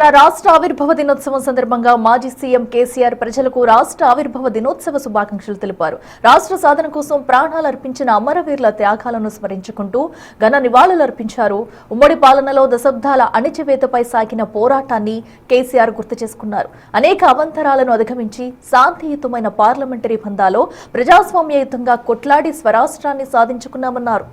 రాష్ట్ర ఆవిర్భావ దినోత్సవం సందర్భంగా మాజీ సీఎం కేసీఆర్ ప్రజలకు రాష్ట్ర ఆవిర్భావ దినోత్సవ శుభాకాంక్షలు తెలిపారు. రాష్ట్ర సాధన కోసం ప్రాణాలు అర్పించిన అమరవీరుల త్యాగాలను స్మరించుకుంటూ ఘన నివాళులర్పించారు. ఉమ్మడి పాలనలో దశాబ్దాల అణిచివేతపై సాగిన పోరాటాన్ని కేసీఆర్ గుర్తు చేసుకున్నారు. అనేక అవంతరాలను అధిగమించి శాంతియుతమైన పార్లమెంటరీ బంధాలో ప్రజాస్వామ్యయుతంగా కొట్లాడి స్వరాష్ట్రాన్ని సాధించుకున్నామన్నారు.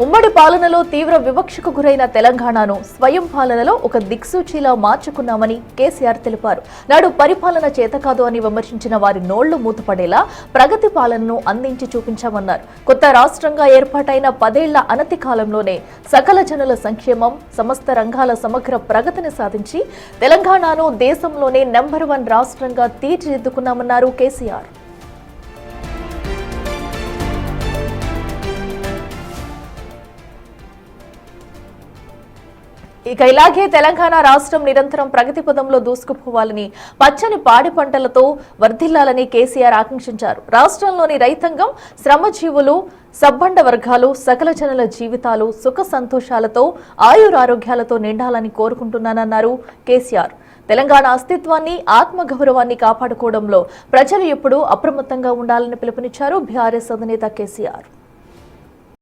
ఉమ్మడి పాలనలో తీవ్ర వివక్షకు గురైన తెలంగాణను స్వయం పాలనలో ఒక దిక్సూచిలా మార్చుకున్నామని కేసీఆర్ తెలిపారు. నాడు పరిపాలన చేతకాదు అని విమర్శించిన వారి నోళ్లు మూతపడేలా ప్రగతి పాలనను అందించి చూపించామన్నారు. కొత్త రాష్ట్రంగా ఏర్పాటైన 10 ఏళ్ల అనతి కాలంలోనే సకల జనుల సంక్షేమం, సమస్త రంగాల సమగ్ర ప్రగతిని సాధించి తెలంగాణను దేశంలోనే నెంబర్ 1 రాష్ట్రంగా తీర్చిదిద్దుకున్నామన్నారు కేసీఆర్. ఇక ఇలాగే తెలంగాణ రాష్ట్రం నిరంతరం ప్రగతి పదంలో దూసుకుపోవాలని, పచ్చని పాడి పంటలతో వర్ధిల్లాలని కేసీఆర్ ఆకాంక్షించారు. రాష్ట్రంలోని రైతాంగం, శ్రమజీవులు, సబ్బండ వర్గాలు సకల జనుల జీవితాలు సుఖ సంతోషాలతో ఆయురారోగ్యాలతో నిండాలని కోరుకుంటున్నానన్నారు కేసీఆర్. తెలంగాణ అస్తిత్వాన్ని, ఆత్మగౌరవాన్ని కాపాడుకోవడంలో ప్రజలు ఎప్పుడూ అప్రమత్తంగా ఉండాలని పిలుపునిచ్చారు బీఆర్ఎస్ అధినేత కేసీఆర్.